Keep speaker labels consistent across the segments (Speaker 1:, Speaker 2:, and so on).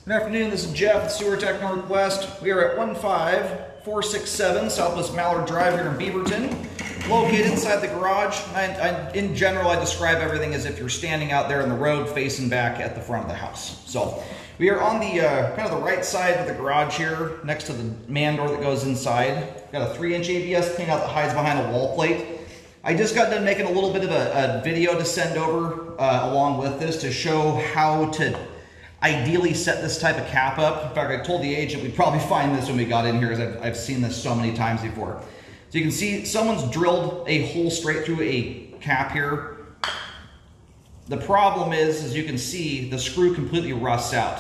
Speaker 1: Good afternoon, this is Jeff with Sewer Tech Northwest. We are at 15467 Southwest Mallard Drive here in Beaverton, located inside the garage. In general, I describe everything as if you're standing out there in the road facing back at the front of the house. So we are on the kind of the right side of the garage here, next to the man door that goes inside. Got a 3-inch ABS cleanout that hides behind a wall plate. I just got done making a little bit of a video to send over along with this to show how to ideally set this type of cap up. In fact, I told the agent we'd probably find this when we got in here, as I've seen this so many times before. So you can see someone's drilled a hole straight through a cap here. The problem is, as you can see, the screw completely rusts out.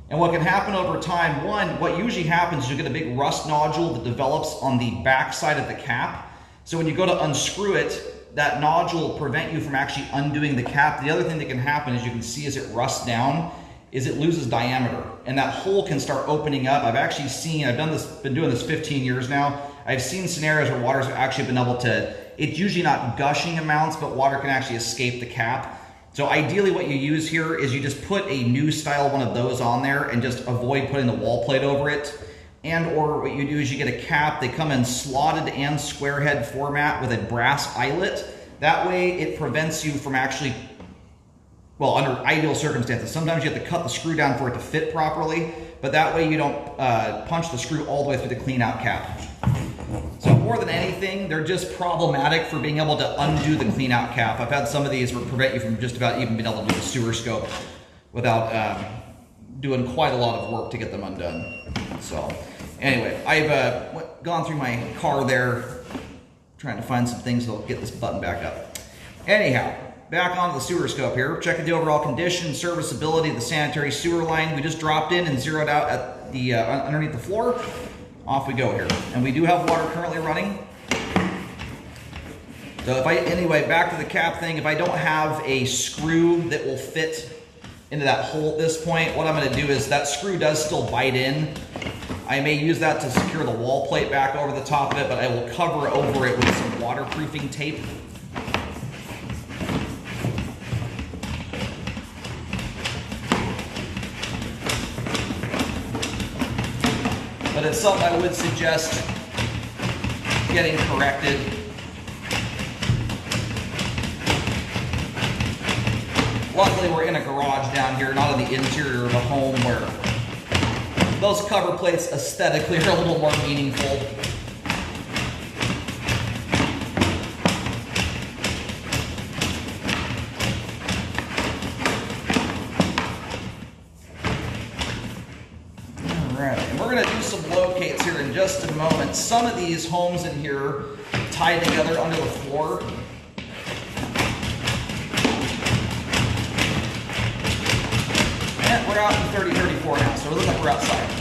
Speaker 1: And what can happen over time, one, what usually happens is you get a big rust nodule that develops on the back side of the cap. So when you go to unscrew it, that nodule will prevent you from actually undoing the cap. The other thing that can happen, as you can see, as it rusts down, is it loses diameter, and that hole can start opening up. I've actually seen, been doing this 15 years now. I've seen scenarios where water's actually been able to, it's usually not gushing amounts, but water can actually escape the cap. So ideally what you use here is you just put a new style one of those on there and just avoid putting the wall plate over it. And or what you do is you get a cap, they come in slotted and square head format with a brass eyelet. That way it prevents you from actually, well, under ideal circumstances, sometimes you have to cut the screw down for it to fit properly, but that way you don't punch the screw all the way through the clean out cap. So more than anything, they're just problematic for being able to undo the clean out cap. I've had some of these that prevent you from just about even being able to do a sewer scope without doing quite a lot of work to get them undone. So anyway, I've gone through my car there, trying to find some things that'll get this button back up. Anyhow, back onto the sewer scope here, checking the overall condition, serviceability of the sanitary sewer line. We just dropped in and zeroed out at the underneath the floor. Off we go here. And we do have water currently running. So anyway, back to the cap thing, if I don't have a screw that will fit into that hole at this point, what I'm gonna do is, that screw does still bite in. I may use that to secure the wall plate back over the top of it, but I will cover over it with some waterproofing tape. But it's something I would suggest getting corrected. Luckily, we're in a garage down here, not in the interior of a home where those cover plates aesthetically are a little more meaningful. Alright, and we're going to do some locates here in just a moment. Some of these homes in here tie together under the floor. And we're out in 30-34 now, so it looks like we're outside.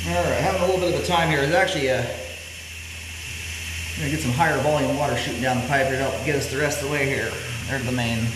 Speaker 1: All right, having a little bit of a time here. There's actually I'm gonna get some higher volume water shooting down the pipe here to help get us the rest of the way here. There's the main.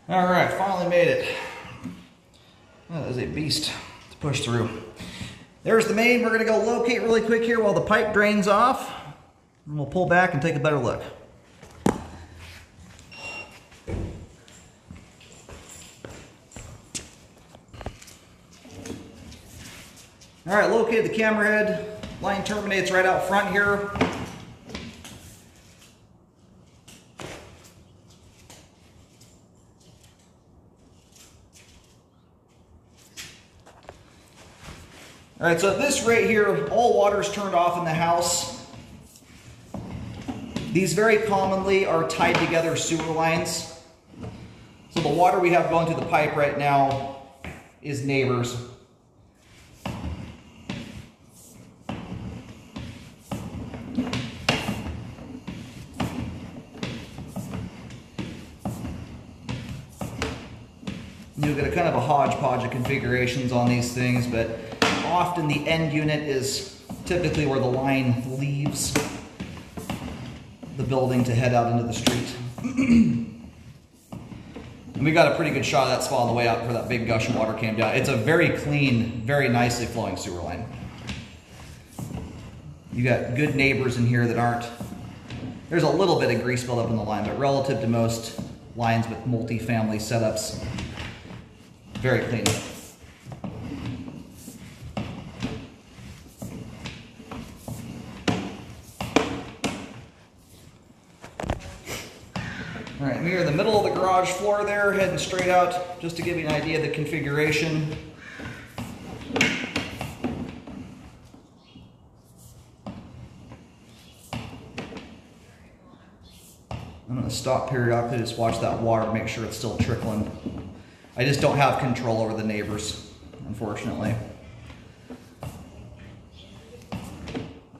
Speaker 1: All right, finally made it. That is a beast to push through. There's the main. We're gonna go locate really quick here while the pipe drains off. And we'll pull back and take a better look. All right, located the camera head. Line terminates right out front here. All right, so at this rate here, all water's turned off in the house. These very commonly are tied together sewer lines. So the water we have going through the pipe right now is neighbors. You get a kind of a hodgepodge of configurations on these things, but often the end unit is typically where the line leaves the building to head out into the street. And we got a pretty good shot of that spot on the way out where that big gush of water came down. It's a very clean, very nicely flowing sewer line. You got good neighbors in here that aren't, there's a little bit of grease buildup in the line, but relative to most lines with multi-family setups, very clean. All right, we are in the middle of the garage floor there, heading straight out, just to give you an idea of the configuration. I'm going to stop periodically, just watch that water, make sure it's still trickling. I just don't have control over the neighbors, unfortunately.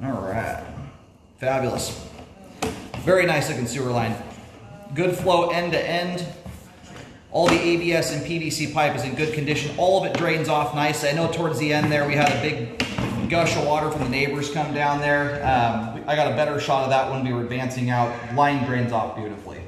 Speaker 1: All right, fabulous. Very nice looking sewer line. Good flow end to end. All the ABS and PVC pipe is in good condition. All of it drains off nicely. I know towards the end there we had a big gush of water from the neighbors come down there. I got a better shot of that when we were advancing out. Line drains off beautifully.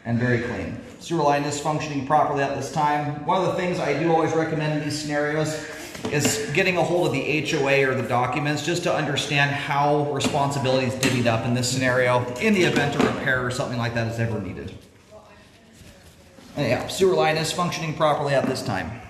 Speaker 1: And very clean. Sewer line is functioning properly at this time. One of the things I do always recommend in these scenarios is getting a hold of the HOA or the documents just to understand how responsibility is divvied up in this scenario in the event a repair or something like that is ever needed. And yeah, sewer line is functioning properly at this time.